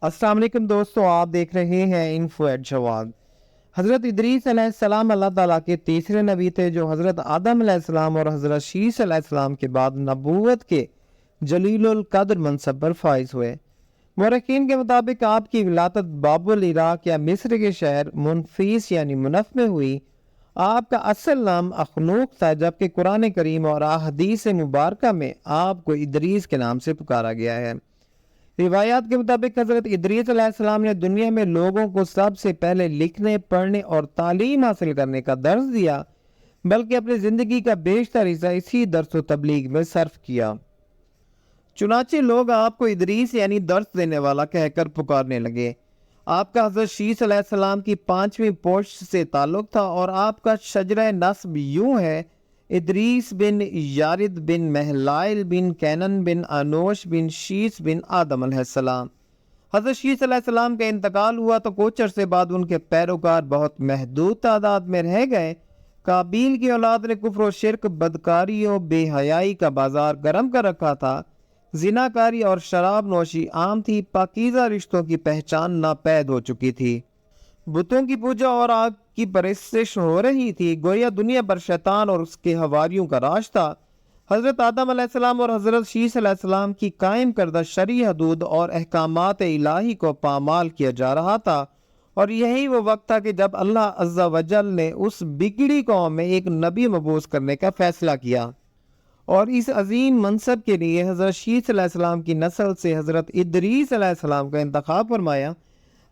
السلام علیکم دوستو، آپ دیکھ رہے ہیں انفو ایٹ جواد۔ حضرت ادریس علیہ السلام اللہ تعالیٰ کے تیسرے نبی تھے جو حضرت آدم علیہ السلام اور حضرت شیس علیہ السلام کے بعد نبوت کے جلیل القدر منصب پر فائز ہوئے۔ مورخین کے مطابق آپ کی ولادت بابل عراق یا مصر کے شہر منفیس یعنی منف میں ہوئی۔ آپ کا اصل نام اخنوق تھا، جبکہ قرآن کریم اور احادیث مبارکہ میں آپ کو ادریس کے نام سے پکارا گیا ہے۔ روایات کے مطابق حضرت ادریس علیہ السلام نے دنیا میں لوگوں کو سب سے پہلے لکھنے، پڑھنے اور تعلیم حاصل کرنے کا درس دیا، بلکہ اپنی زندگی کا بیشتر حصہ اسی درس و تبلیغ میں صرف کیا۔ چنانچہ لوگ آپ کو ادریس یعنی درس دینے والا کہہ کر پکارنے لگے۔ آپ کا حضرت شیس علیہ السلام کی 5ویں پوشت سے تعلق تھا اور آپ کا شجرہ نسب یوں ہے: ادریس بن یارد بن مہلائل بن کینن بن انوش بن شیس بن آدم علیہ السلام۔ حضرت شیس علیہ السلام کا انتقال ہوا تو کچھ عرصے بعد ان کے پیروکار بہت محدود تعداد میں رہ گئے۔ قابیل کی اولاد نے کفر و شرک، بدکاری و بے حیائی کا بازار گرم کر رکھا تھا۔ زناکاری اور شراب نوشی عام تھی۔ پاکیزہ رشتوں کی پہچان ناپید ہو چکی تھی۔ بتوں کی پوجا اور آگ کی پرستش ہو رہی تھی، گویا دنیا پر شیطان اور اس کے حواریوں کا راج تھا۔ حضرت آدم علیہ السلام اور حضرت شیس علیہ السلام کی قائم کردہ شرعی حدود اور احکامات الہی کو پامال کیا جا رہا تھا، اور یہی وہ وقت تھا کہ جب اللہ عز و جل نے اس بگڑی قوم میں ایک نبی مبعوث کرنے کا فیصلہ کیا، اور اس عظیم منصب کے لیے حضرت شیس علیہ السلام کی نسل سے حضرت ادریس علیہ السلام کا انتخاب فرمایا۔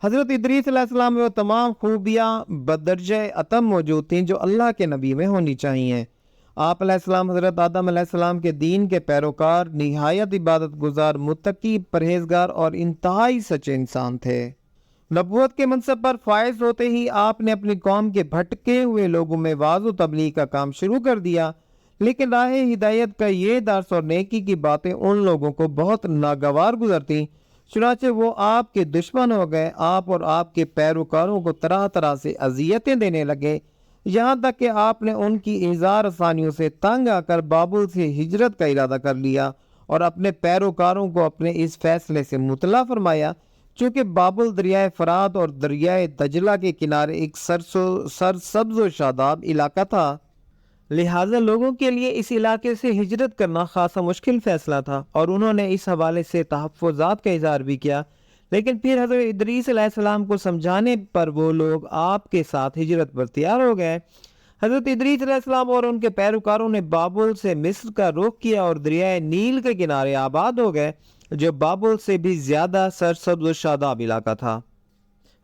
حضرت ادریس علیہ السلام میں وہ تمام خوبیاں بدرجہ اتم موجود تھیں جو اللہ کے نبی میں ہونی چاہیے۔ آپ علیہ السلام حضرت آدم علیہ السلام کے دین کے پیروکار، نہایت عبادت گزار، متقی، پرہیزگار اور انتہائی سچے انسان تھے۔ نبوت کے منصب پر فائز ہوتے ہی آپ نے اپنی قوم کے بھٹکے ہوئے لوگوں میں وعظ و تبلیغ کا کام شروع کر دیا، لیکن راہ ہدایت کا یہ درس اور نیکی کی باتیں ان لوگوں کو بہت ناگوار گزرتیں، چنانچہ وہ آپ کے دشمن ہو گئے۔ آپ اور آپ کے پیروکاروں کو طرح طرح سے اذیتیں دینے لگے، یہاں تک کہ آپ نے ان کی اظہار آسانیوں سے تنگ آ کر بابل سے ہجرت کا ارادہ کر لیا اور اپنے پیروکاروں کو اپنے اس فیصلے سے مطلع فرمایا۔ چونکہ بابل دریائے فرات اور دریائے دجلہ کے کنارے ایک سرسبز و شاداب علاقہ تھا، لہٰذا لوگوں کے لیے اس علاقے سے ہجرت کرنا خاصا مشکل فیصلہ تھا، اور انہوں نے اس حوالے سے تحفظات کا اظہار بھی کیا۔ لیکن پھر حضرت ادریس علیہ السلام کو سمجھانے پر وہ لوگ آپ کے ساتھ ہجرت پر تیار ہو گئے۔ حضرت ادریس علیہ السلام اور ان کے پیروکاروں نے بابل سے مصر کا رخ کیا اور دریائے نیل کے کنارے آباد ہو گئے، جو بابل سے بھی زیادہ سرسبز و شاداب علاقہ تھا۔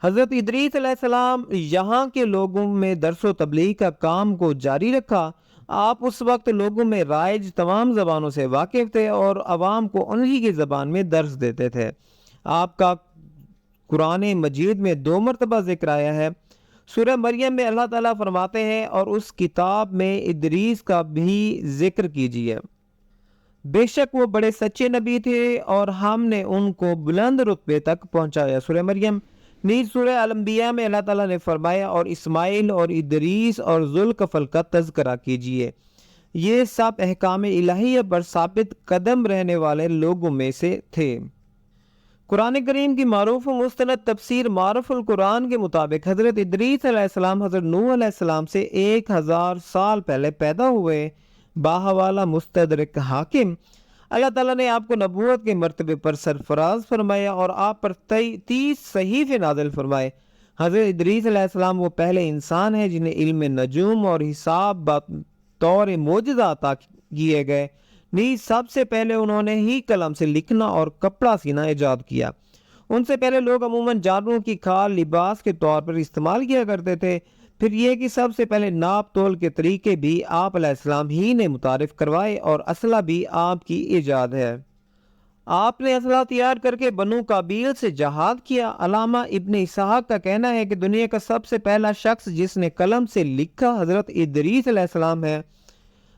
حضرت ادریس علیہ السلام یہاں کے لوگوں میں درس و تبلیغ کا کام کو جاری رکھا۔ آپ اس وقت لوگوں میں رائج تمام زبانوں سے واقف تھے اور عوام کو انہی کی زبان میں درس دیتے تھے۔ آپ کا قرآن مجید میں 2 مرتبہ ذکر آیا ہے۔ سورہ مریم میں اللہ تعالیٰ فرماتے ہیں، اور اس کتاب میں ادریس کا بھی ذکر کیجیے، بے شک وہ بڑے سچے نبی تھے اور ہم نے ان کو بلند رتبے تک پہنچایا۔ سورہ مریم۔ نیز سورہ الانبیاء میں اللہ تعالیٰ نے فرمایا، اور اسماعیل اور ادریس اور ذوالکفل کا تذکرہ کیجیے، یہ سب احکام الہیہ پر ثابت قدم رہنے والے لوگوں میں سے تھے۔ قرآن کریم کی معروف و مستند تفسیر معرف القرآن کے مطابق حضرت ادریس علیہ السلام حضرت نوح علیہ السلام سے 1000 سال پہلے پیدا ہوئے۔ باحوالہ مستدرک حاکم۔ اللہ تعالیٰ نے آپ کو نبوت کے مرتبے پر سرفراز فرمایا اور آپ پر 30 صحیفے نازل فرمائے۔ حضرت ادریس علیہ السلام وہ پہلے انسان ہیں جنہیں علم نجوم اور حساب بطور معجزہ عطا کیے گئے۔ نیز سب سے پہلے انہوں نے ہی قلم سے لکھنا اور کپڑا سینا ایجاد کیا۔ ان سے پہلے لوگ عموماً جانوروں کی کھال لباس کے طور پر استعمال کیا کرتے تھے۔ پھر یہ کہ سب سے پہلے ناپ تول کے طریقے بھی آپ علیہ السلام ہی نے متعارف کروائے، اور اسلحہ بھی آپ کی ایجاد ہے۔ آپ نے اسلحہ تیار کر کے بنو قابیل سے جہاد کیا۔ علامہ ابن اسحاق کا کہنا ہے کہ دنیا کا سب سے پہلا شخص جس نے قلم سے لکھا حضرت ادریس علیہ السلام ہے۔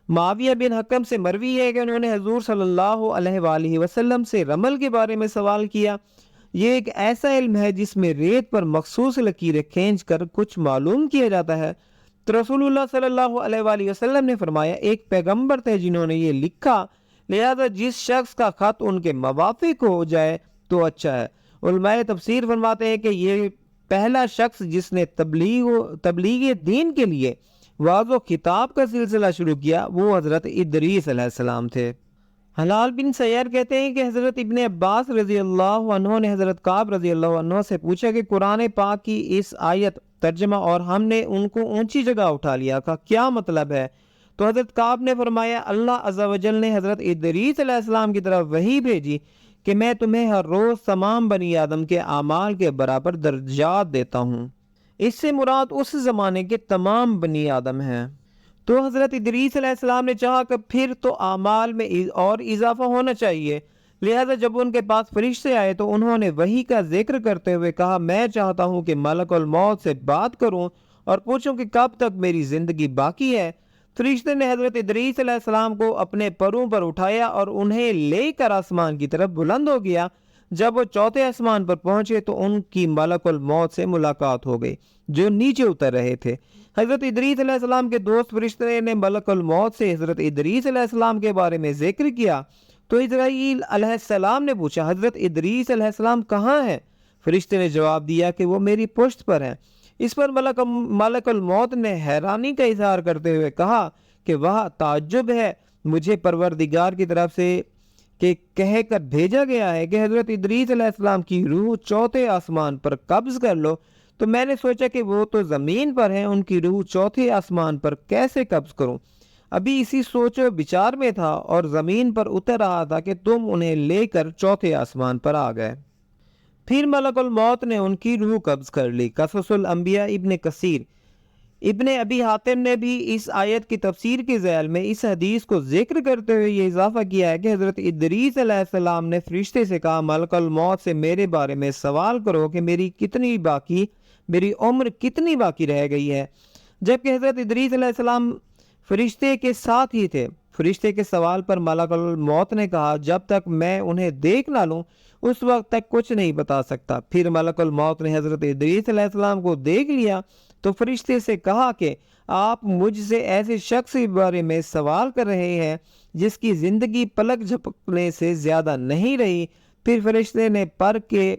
معاویہ بن حکم سے مروی ہے کہ انہوں نے حضور صلی اللہ علیہ وآلہ وسلم سے رمل کے بارے میں سوال کیا۔ یہ ایک ایسا علم ہے جس میں ریت پر مخصوص لکیریں کھینچ کر کچھ معلوم کیا جاتا ہے۔ تو رسول اللہ صلی اللہ علیہ وآلہ وسلم نے فرمایا، ایک پیغمبر تھے جنہوں نے یہ لکھا، لہذا جس شخص کا خط ان کے موافق ہو جائے تو اچھا ہے، علماء تفسیر فرماتے ہیں کہ یہ پہلا شخص جس نے تبلیغ دین کے لیے وعظ و خطاب کا سلسلہ شروع کیا وہ حضرت ادریس علیہ السلام تھے۔ حلال بن سیر کہتے ہیں کہ حضرت ابن عباس رضی اللہ عنہ نے حضرت کعب رضی اللہ عنہ سے پوچھا کہ قرآن پاک کی اس آیت ترجمہ اور ہم نے ان کو اونچی جگہ اٹھا لیا کا کیا مطلب ہے؟ تو حضرت کعب نے فرمایا اللہ عز و جل نے حضرت ادریس علیہ السلام کی طرف وحی بھیجی کہ میں تمہیں ہر روز تمام بنی آدم کے اعمال کے برابر درجات دیتا ہوں۔ اس سے مراد اس زمانے کے تمام بنی آدم ہیں۔ تو حضرت ادریس علیہ السلام نے چاہا کہ پھر تو اعمال میں اور اضافہ ہونا چاہیے، لہذا جب ان کے پاس فرشتے آئے تو انہوں نے وحی کا ذکر کرتے ہوئے کہا میں چاہتا ہوں کہ ملک الموت سے بات کروں اور پوچھوں کہ کب تک میری زندگی باقی ہے۔ فرشتے نے حضرت ادریس علیہ السلام کو اپنے پروں پر اٹھایا اور انہیں لے کر آسمان کی طرف بلند ہو گیا۔ جب وہ چوتھے آسمان پر پہنچے تو ان کی ملک الموت سے ملاقات ہو گئی جو نیچے اتر رہے تھے۔ حضرت ادریس علیہ السلام کے دوست فرشتے نے ملک الموت سے حضرت ادریس علیہ السلام کے بارے میں ذکر کیا تو اسرائیل علیہ السلام نے پوچھا حضرت ادریس علیہ السلام کہاں ہیں؟ فرشتے نے جواب دیا کہ وہ میری پشت پر ہیں۔ اس پر ملک الموت نے حیرانی کا اظہار کرتے ہوئے کہا کہ وہ تعجب ہے، مجھے پروردگار کی طرف سے کہ کہہ کر بھیجا گیا ہے کہ حضرت ادریس علیہ السلام کی روح چوتھے آسمان پر قبض کر لو، تو میں نے سوچا کہ وہ تو زمین پر ہیں، ان کی روح چوتھے آسمان پر کیسے قبض کروں؟ ابھی اسی سوچ و بچار میں تھا اور زمین پر اتر رہا تھا کہ تم انہیں لے کر چوتھے آسمان پر آ گئے۔ پھر ملک الموت نے ان کی روح قبض کر لی۔ قصص الانبیاء ابن کثیر ابن ابی حاتم نے بھی اس آیت کی تفسیر کے ذیل میں اس حدیث کو ذکر کرتے ہوئے یہ اضافہ کیا ہے کہ حضرت ادریس علیہ السلام نے فرشتے سے کہا ملک الموت سے میرے بارے میں سوال کرو کہ میری عمر کتنی باقی رہ گئی ہے، جبکہ حضرت ادریس علیہ السلام فرشتے کے ساتھ ہی تھے۔ فرشتے کے سوال پر ملک الموت نے کہا جب تک میں انہیں دیکھ نہ لوں اس وقت تک کچھ نہیں بتا سکتا۔ پھر ملک الموت نے حضرت ادریس علیہ السلام کو دیکھ لیا تو فرشتے سے کہا کہ آپ مجھ سے ایسے شخص کے بارے میں سوال کر رہے ہیں جس کی زندگی پلک جھپکنے سے زیادہ نہیں رہی۔ پھر فرشتے نے پر کے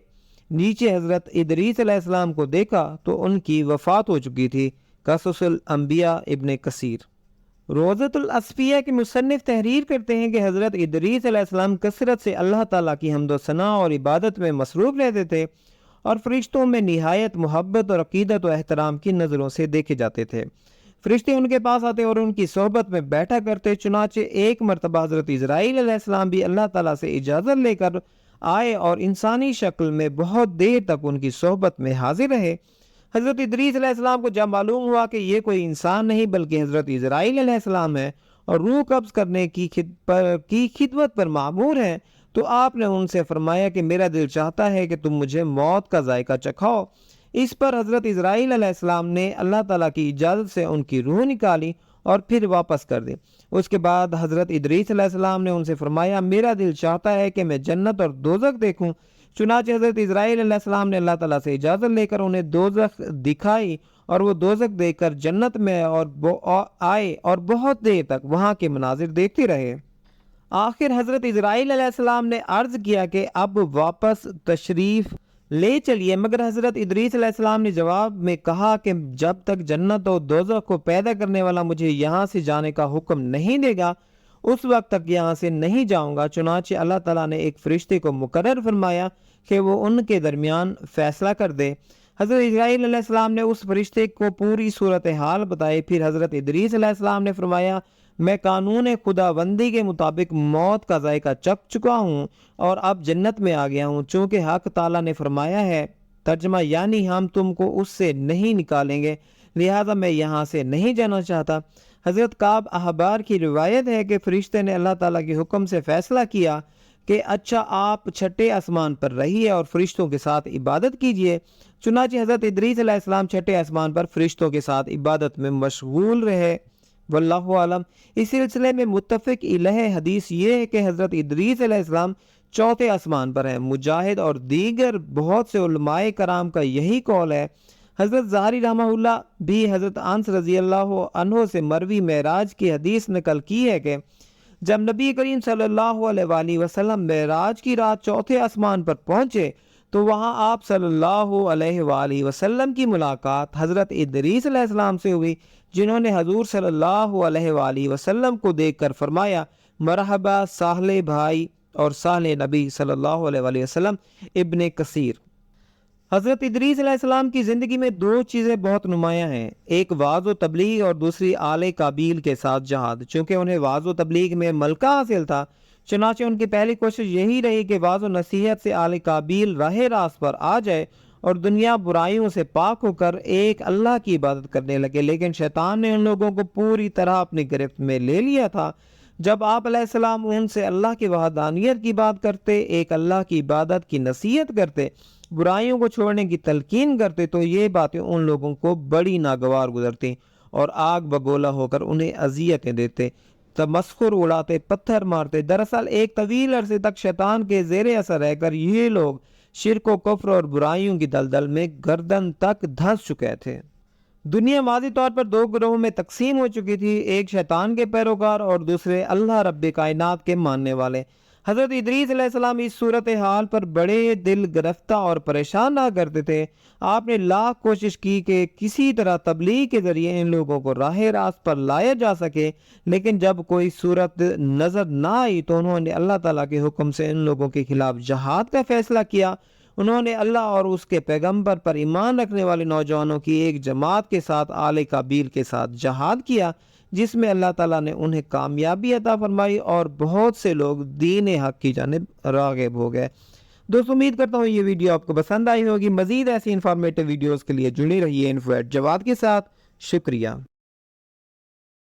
نیچے حضرت ادریس علیہ السلام کو دیکھا تو ان کی وفات ہو چکی تھی۔ قصص الانبیاء ابن کثیر۔ روضۃ الاصفیاء کے مصنف تحریر کرتے ہیں کہ حضرت ادریس علیہ السلام کثرت سے اللہ تعالیٰ کی حمد و ثناء اور عبادت میں مصروف رہتے تھے اور فرشتوں میں نہایت محبت اور عقیدت و احترام کی نظروں سے دیکھے جاتے تھے۔ فرشتے ان کے پاس آتے اور ان کی صحبت میں بیٹھا کرتے، چنانچہ ایک مرتبہ حضرت اسرائیل علیہ السلام بھی اللہ تعالیٰ سے اجازت لے کر آئے اور انسانی شکل میں بہت دیر تک ان کی صحبت میں حاضر رہے۔ حضرت ادریس علیہ السلام کو جب معلوم ہوا کہ یہ کوئی انسان نہیں بلکہ حضرت اسرائیل علیہ السلام ہے اور روح قبض کرنے کی خدمت پر مامور ہیں، تو آپ نے ان سے فرمایا کہ میرا دل چاہتا ہے کہ تم مجھے موت کا ذائقہ چکھاؤ۔ اس پر حضرت اسرائیل علیہ السلام نے اللہ تعالیٰ کی اجازت سے ان کی روح نکالی اور پھر واپس کر دی۔ اس کے بعد حضرت ادریس علیہ السلام نے ان سے فرمایا میرا دل چاہتا ہے کہ میں جنت اور دوزخ دیکھوں۔ چنانچہ حضرت اسرائیل علیہ السلام نے اللہ تعالیٰ سے اجازت لے کر انہیں دوزخ دکھائی اور وہ دوزخ دیکھ کر جنت میں آئے اور بہت دیر تک وہاں کے مناظر دیکھتے رہے۔ آخر حضرت اسرائیل علیہ السلام نے عرض کیا کہ اب واپس تشریف لے چلیے، مگر حضرت ادریس علیہ السلام نے جواب میں کہا کہ جب تک جنت اور دوزخ کو پیدا کرنے والا مجھے یہاں سے جانے کا حکم نہیں دے گا اس وقت تک یہاں سے نہیں جاؤں گا۔ چنانچہ اللہ تعالیٰ نے ایک فرشتے کو مقرر فرمایا کہ وہ ان کے درمیان فیصلہ کر دے۔ حضرت اسرائیل علیہ السلام نے اس فرشتے کو پوری صورتحال بتائی۔ پھر حضرت ادریس علیہ السلام نے فرمایا میں قانون خداوندی کے مطابق موت کا ذائقہ چکھ چکا ہوں اور اب جنت میں آ گیا ہوں، چونکہ حق تعالیٰ نے فرمایا ہے، ترجمہ یعنی ہم تم کو اس سے نہیں نکالیں گے، لہذا میں یہاں سے نہیں جانا چاہتا۔ حضرت کعب احبار کی روایت ہے کہ فرشتے نے اللہ تعالیٰ کے حکم سے فیصلہ کیا کہ اچھا آپ چھٹے آسمان پر رہیے اور فرشتوں کے ساتھ عبادت کیجیے۔ چنانچہ حضرت ادریس علیہ السلام چھٹے آسمان پر فرشتوں کے ساتھ عبادت میں مشغول رہے۔ واللہ عالم۔ اس سلسلے میں متفق علیہ حدیث یہ ہے کہ حضرت ادریس علیہ السلام چوتھے آسمان پر ہیں۔ مجاہد اور دیگر بہت سے علماء کرام کا یہی قول ہے۔ حضرت ظاہری رحمہ اللہ بھی حضرت انس رضی اللہ عنہ سے مروی معراج کی حدیث نقل کی ہے کہ جب نبی کریم صلی اللہ علیہ وآلہ وسلم معراج کی رات چوتھے آسمان پر پہنچے تو وہاں آپ صلی اللہ علیہ وآلہ وسلم کی ملاقات حضرت ادریس علیہ السلام سے ہوئی، جنہوں نے حضور صلی اللہ علیہ وآلہ وسلم کو دیکھ کر فرمایا مرحبا ساحل بھائی اور ساحل نبی صلی اللہ علیہ وآلہ وسلم۔ ابن کثیر۔ حضرت ادریس علیہ السلام کی زندگی میں دو چیزیں بہت نمایاں ہیں، ایک وعظ و تبلیغ اور دوسری آل کابیل کے ساتھ جہاد۔ چونکہ انہیں وعظ و تبلیغ میں ملکہ حاصل تھا، چنانچہ ان کی پہلی کوشش یہی رہی کہ وعظ و نصیحت سے آل کابیل راہ راست پر آ جائے اور دنیا برائیوں سے پاک ہو کر ایک اللہ کی عبادت کرنے لگے۔ لیکن شیطان نے ان لوگوں کو پوری طرح اپنی گرفت میں لے لیا تھا۔ جب آپ علیہ السلام ان سے اللہ کی وحدانیت کی بات کرتے، ایک اللہ کی عبادت کی نصیحت کرتے، برائیوں کو چھوڑنے کی تلقین کرتے، تو یہ باتیں ان لوگوں کو بڑی ناگوار گزرتی اور آگ بگولا ہو کر انہیں اذیتیں دیتے، تمسخر اڑاتے، پتھر مارتے۔ دراصل ایک طویل عرصے تک شیطان کے زیر اثر رہ کر یہ لوگ شرک و کفر اور برائیوں کی دلدل میں گردن تک دھنس چکے تھے۔ دنیا واضح طور پر دو گروہوں میں تقسیم ہو چکی تھی، ایک شیطان کے پیروکار اور دوسرے اللہ رب کائنات کے ماننے والے۔ حضرت ادریس علیہ السلام اس صورتحال پر بڑے دل گرفتہ اور پریشان نہ کرتے تھے۔ آپ نے لاکھ کوشش کی کہ کسی طرح تبلیغ کے ذریعے ان لوگوں کو راہ راست پر لایا جا سکے، لیکن جب کوئی صورت نظر نہ آئی تو انہوں نے اللہ تعالیٰ کے حکم سے ان لوگوں کے خلاف جہاد کا فیصلہ کیا۔ انہوں نے اللہ اور اس کے پیغمبر پر ایمان رکھنے والے نوجوانوں کی ایک جماعت کے ساتھ آل کابیل کے ساتھ جہاد کیا، جس میں اللہ تعالیٰ نے انہیں کامیابی عطا فرمائی اور بہت سے لوگ دین حق کی جانب راغب ہو گئے۔ دوستو امید کرتا ہوں یہ ویڈیو آپ کو پسند آئی ہوگی۔ مزید ایسی انفارمیٹیو ویڈیوز کے لیے جڑے رہیے انفو ایٹ جواد کے ساتھ۔ شکریہ۔